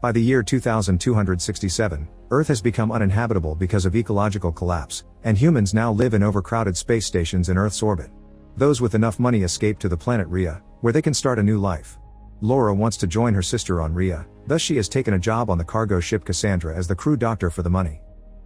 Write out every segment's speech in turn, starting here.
By the year 2267, Earth has become uninhabitable because of ecological collapse, and humans now live in overcrowded space stations in Earth's orbit. Those with enough money escape to the planet Rhea, where they can start a new life. Laura wants to join her sister on Rhea, thus she has taken a job on the cargo ship Cassandra as the crew doctor for the money.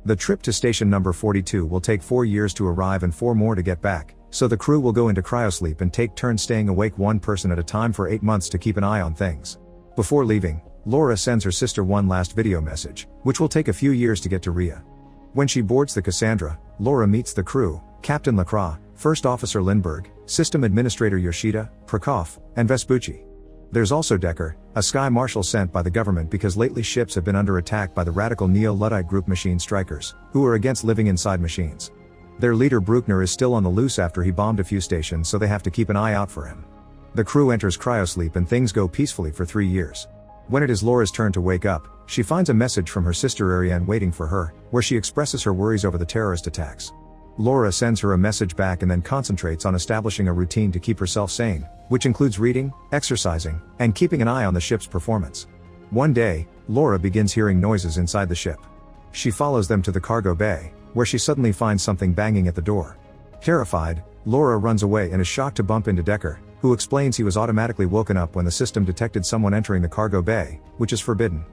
The trip to station number 42 will take 4 years to arrive and 4 more to get back, so the crew will go into cryosleep and take turns staying awake one person at a time for 8 months to keep an eye on things. Before leaving, Laura sends her sister one last video message, which will take a few years to get to Rhea. When she boards the Cassandra, Laura meets the crew, Captain Lacroix, First Officer Lindbergh, System Administrator Yoshida, Prokof, and Vespucci. There's also Decker, a sky marshal sent by the government because lately ships have been under attack by the radical Neo-Luddite group Machine Strikers, who are against living inside machines. Their leader Bruckner is still on the loose after he bombed a few stations, so they have to keep an eye out for him. The crew enters cryosleep and things go peacefully for 3 years. When it is Laura's turn to wake up, she finds a message from her sister Ariane waiting for her, where she expresses her worries over the terrorist attacks. Laura sends her a message back and then concentrates on establishing a routine to keep herself sane, which includes reading, exercising, and keeping an eye on the ship's performance. One day, Laura begins hearing noises inside the ship. She follows them to the cargo bay, where she suddenly finds something banging at the door. Terrified, Laura runs away and is shocked to bump into Decker, who explains he was automatically woken up when the system detected someone entering the cargo bay, which is forbidden.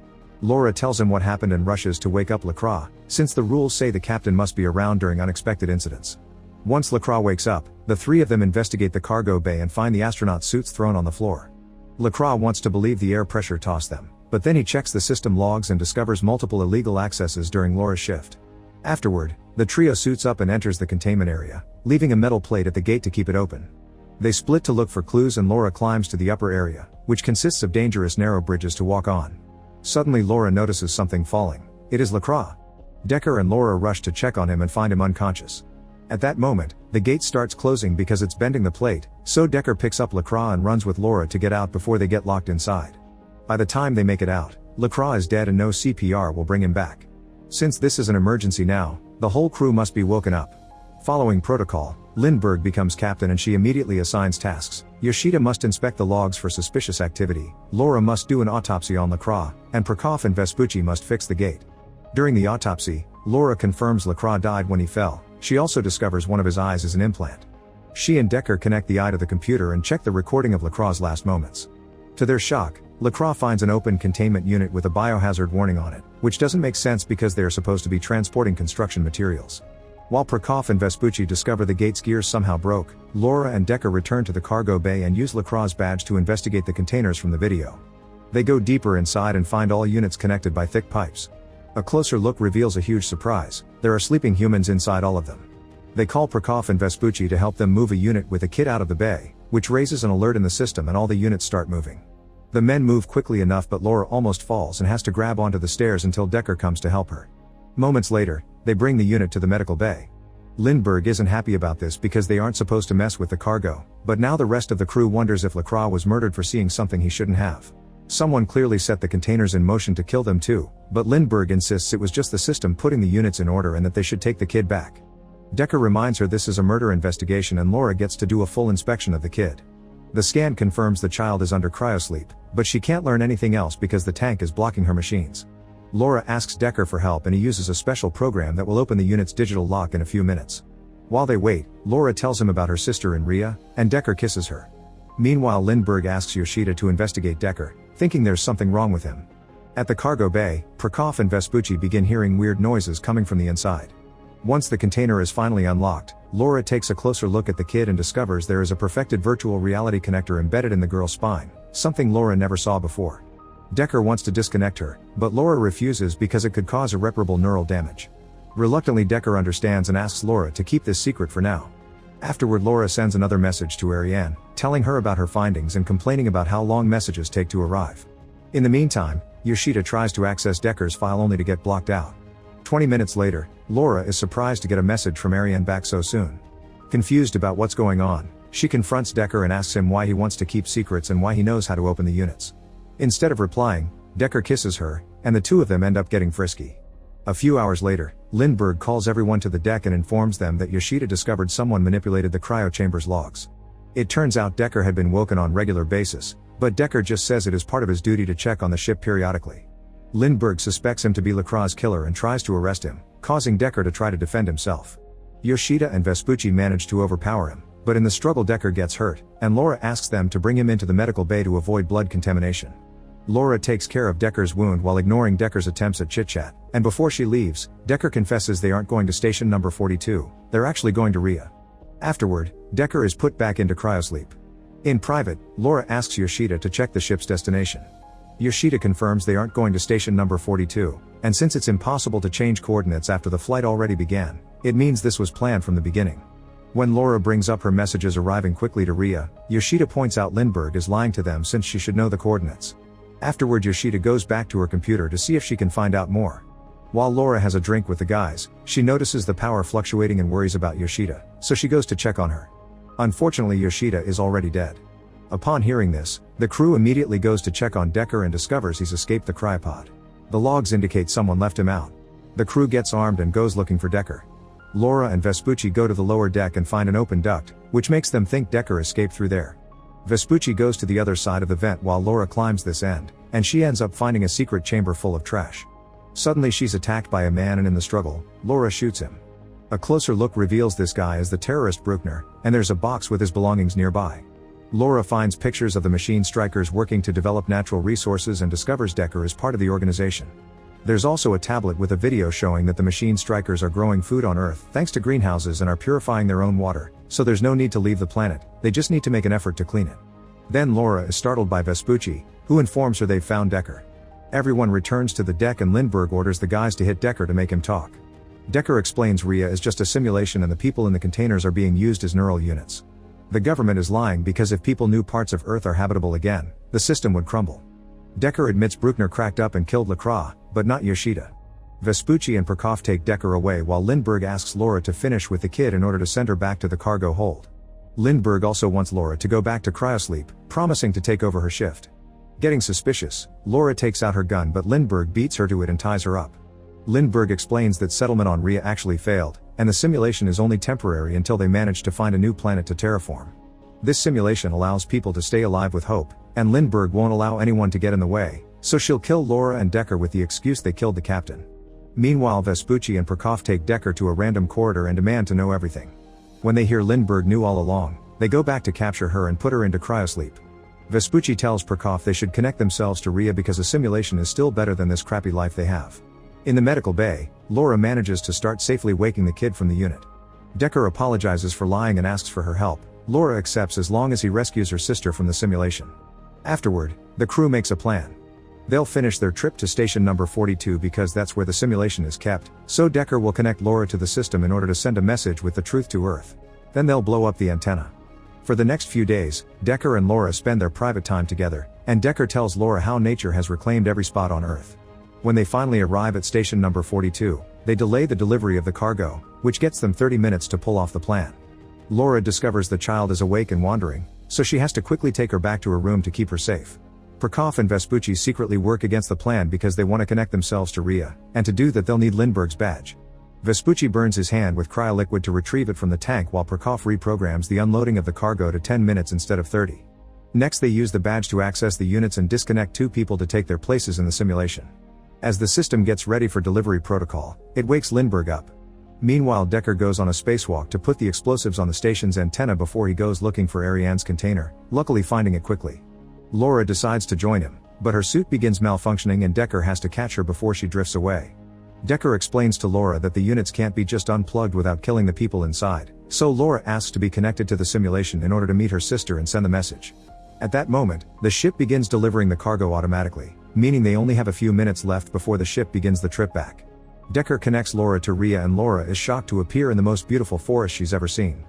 Laura tells him what happened and rushes to wake up Lacroix, since the rules say the captain must be around during unexpected incidents. Once Lacroix wakes up, the three of them investigate the cargo bay and find the astronaut suits thrown on the floor. Lacroix wants to believe the air pressure tossed them, but then he checks the system logs and discovers multiple illegal accesses during Laura's shift. Afterward, the trio suits up and enters the containment area, leaving a metal plate at the gate to keep it open. They split to look for clues and Laura climbs to the upper area, which consists of dangerous narrow bridges to walk on. Suddenly Laura notices something falling. It is Lacroix. Decker and Laura rush to check on him and find him unconscious. At that moment, the gate starts closing because it's bending the plate, so Decker picks up Lacroix and runs with Laura to get out before they get locked inside. By the time they make it out, Lacroix is dead and no CPR will bring him back. Since this is an emergency now, the whole crew must be woken up. Following protocol, Lindbergh becomes captain and she immediately assigns tasks. Yoshida must inspect the logs for suspicious activity, Laura must do an autopsy on Lacroix, and Prokof and Vespucci must fix the gate. During the autopsy, Laura confirms Lacroix died when he fell. She also discovers one of his eyes is an implant. She and Decker connect the eye to the computer and check the recording of Lacroix's last moments. To their shock, Lacroix finds an open containment unit with a biohazard warning on it, which doesn't make sense because they are supposed to be transporting construction materials. While Prokof and Vespucci discover the gate's gears somehow broke, Laura and Decker return to the cargo bay and use Lacroix's badge to investigate the containers from the video. They go deeper inside and find all units connected by thick pipes. A closer look reveals a huge surprise: there are sleeping humans inside all of them. They call Prokof and Vespucci to help them move a unit with a kid out of the bay, which raises an alert in the system and all the units start moving. The men move quickly enough but Laura almost falls and has to grab onto the stairs until Decker comes to help her. Moments later, they bring the unit to the medical bay. Lindbergh isn't happy about this because they aren't supposed to mess with the cargo, but now the rest of the crew wonders if Lacroix was murdered for seeing something he shouldn't have. Someone clearly set the containers in motion to kill them too, but Lindbergh insists it was just the system putting the units in order and that they should take the kid back. Decker reminds her this is a murder investigation and Laura gets to do a full inspection of the kid. The scan confirms the child is under cryosleep, but she can't learn anything else because the tank is blocking her machines. Laura asks Decker for help and he uses a special program that will open the unit's digital lock in a few minutes. While they wait, Laura tells him about her sister in Rhea, and Decker kisses her. Meanwhile, Lindbergh asks Yoshida to investigate Decker, thinking there's something wrong with him. At the cargo bay, Prokof and Vespucci begin hearing weird noises coming from the inside. Once the container is finally unlocked, Laura takes a closer look at the kid and discovers there is a perfected virtual reality connector embedded in the girl's spine, something Laura never saw before. Decker wants to disconnect her, but Laura refuses because it could cause irreparable neural damage. Reluctantly, Decker understands and asks Laura to keep this secret for now. Afterward, Laura sends another message to Ariane, telling her about her findings and complaining about how long messages take to arrive. In the meantime, Yoshida tries to access Decker's file only to get blocked out. 20 minutes later, Laura is surprised to get a message from Ariane back so soon. Confused about what's going on, she confronts Decker and asks him why he wants to keep secrets and why he knows how to open the units. Instead of replying, Decker kisses her, and the two of them end up getting frisky. A few hours later, Lindbergh calls everyone to the deck and informs them that Yoshida discovered someone manipulated the cryo chamber's logs. It turns out Decker had been woken on regular basis, but Decker just says it is part of his duty to check on the ship periodically. Lindbergh suspects him to be Lacroix's killer and tries to arrest him, causing Decker to try to defend himself. Yoshida and Vespucci manage to overpower him, but in the struggle Decker gets hurt, and Laura asks them to bring him into the medical bay to avoid blood contamination. Laura takes care of Decker's wound while ignoring Decker's attempts at chit-chat, and before she leaves, Decker confesses they aren't going to station number 42, they're actually going to Rhea. Afterward, Decker is put back into cryosleep. In private, Laura asks Yoshida to check the ship's destination. Yoshida confirms they aren't going to station number 42, and since it's impossible to change coordinates after the flight already began, it means this was planned from the beginning. When Laura brings up her messages arriving quickly to Rhea, Yoshida points out Lindbergh is lying to them since she should know the coordinates. Afterward, Yoshida goes back to her computer to see if she can find out more. While Laura has a drink with the guys, she notices the power fluctuating and worries about Yoshida, so she goes to check on her. Unfortunately, Yoshida is already dead. Upon hearing this, the crew immediately goes to check on Decker and discovers he's escaped the cryopod. The logs indicate someone left him out. The crew gets armed and goes looking for Decker. Laura and Vespucci go to the lower deck and find an open duct, which makes them think Decker escaped through there. Vespucci goes to the other side of the vent while Laura climbs this end, and she ends up finding a secret chamber full of trash. Suddenly she's attacked by a man and in the struggle, Laura shoots him. A closer look reveals this guy as the terrorist Bruckner, and there's a box with his belongings nearby. Laura finds pictures of the machine strikers working to develop natural resources and discovers Decker is part of the organization. There's also a tablet with a video showing that the machine strikers are growing food on Earth thanks to greenhouses and are purifying their own water, so there's no need to leave the planet, they just need to make an effort to clean it. Then Laura is startled by Vespucci, who informs her they've found Decker. Everyone returns to the deck and Lindbergh orders the guys to hit Decker to make him talk. Decker explains Rhea is just a simulation and the people in the containers are being used as neural units. The government is lying because if people knew parts of Earth are habitable again, the system would crumble. Decker admits Bruckner cracked up and killed Lacroix, but not Yoshida. Vespucci and Prokop take Decker away while Lindbergh asks Laura to finish with the kid in order to send her back to the cargo hold. Lindbergh also wants Laura to go back to cryosleep, promising to take over her shift. Getting suspicious, Laura takes out her gun but Lindbergh beats her to it and ties her up. Lindbergh explains that settlement on Rhea actually failed, and the simulation is only temporary until they manage to find a new planet to terraform. This simulation allows people to stay alive with hope, and Lindbergh won't allow anyone to get in the way, so she'll kill Laura and Decker with the excuse they killed the captain. Meanwhile, Vespucci and Prokop take Decker to a random corridor and demand to know everything. When they hear Lindbergh knew all along, they go back to capture her and put her into cryosleep. Vespucci tells Prokop they should connect themselves to Rhea because a simulation is still better than this crappy life they have. In the medical bay, Laura manages to start safely waking the kid from the unit. Decker apologizes for lying and asks for her help. Laura accepts as long as he rescues her sister from the simulation. Afterward, the crew makes a plan. They'll finish their trip to station number 42 because that's where the simulation is kept, so Decker will connect Laura to the system in order to send a message with the truth to Earth. Then they'll blow up the antenna. For the next few days, Decker and Laura spend their private time together, and Decker tells Laura how nature has reclaimed every spot on Earth. When they finally arrive at station number 42, they delay the delivery of the cargo, which gets them 30 minutes to pull off the plan. Laura discovers the child is awake and wandering, so she has to quickly take her back to her room to keep her safe. Prokop and Vespucci secretly work against the plan because they want to connect themselves to Rhea, and to do that they'll need Lindbergh's badge. Vespucci burns his hand with cryoliquid to retrieve it from the tank while Prokop reprograms the unloading of the cargo to 10 minutes instead of 30. Next they use the badge to access the units and disconnect two people to take their places in the simulation. As the system gets ready for delivery protocol, it wakes Lindbergh up. Meanwhile, Decker goes on a spacewalk to put the explosives on the station's antenna before he goes looking for Ariane's container, luckily finding it quickly. Laura decides to join him, but her suit begins malfunctioning and Decker has to catch her before she drifts away. Decker explains to Laura that the units can't be just unplugged without killing the people inside, so Laura asks to be connected to the simulation in order to meet her sister and send the message. At that moment, the ship begins delivering the cargo automatically, meaning they only have a few minutes left before the ship begins the trip back. Decker connects Laura to Rhea and Laura is shocked to appear in the most beautiful forest she's ever seen.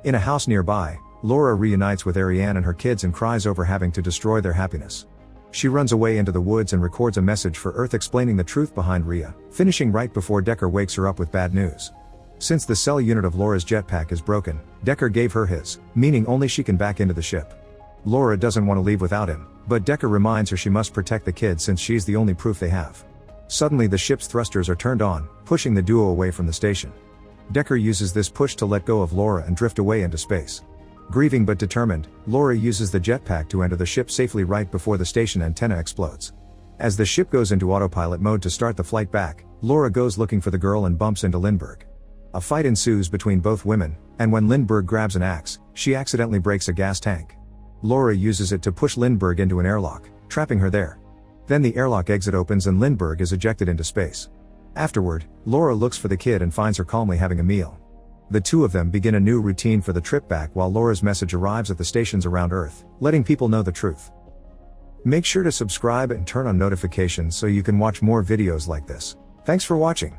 In a house nearby, Laura reunites with Ariane and her kids and cries over having to destroy their happiness. She runs away into the woods and records a message for Earth explaining the truth behind Rhea, finishing right before Decker wakes her up with bad news. Since the cell unit of Laura's jetpack is broken, Decker gave her his, meaning only she can back into the ship. Laura doesn't want to leave without him, but Decker reminds her she must protect the kid since she's the only proof they have. Suddenly the ship's thrusters are turned on, pushing the duo away from the station. Decker uses this push to let go of Laura and drift away into space. Grieving but determined, Laura uses the jetpack to enter the ship safely right before the station antenna explodes. As the ship goes into autopilot mode to start the flight back, Laura goes looking for the girl and bumps into Lindbergh. A fight ensues between both women, and when Lindbergh grabs an axe, she accidentally breaks a gas tank. Laura uses it to push Lindbergh into an airlock, trapping her there. Then the airlock exit opens and Lindbergh is ejected into space. Afterward, Laura looks for the kid and finds her calmly having a meal. The two of them begin a new routine for the trip back while Laura's message arrives at the stations around Earth, letting people know the truth. Make sure to subscribe and turn on notifications so you can watch more videos like this. Thanks for watching.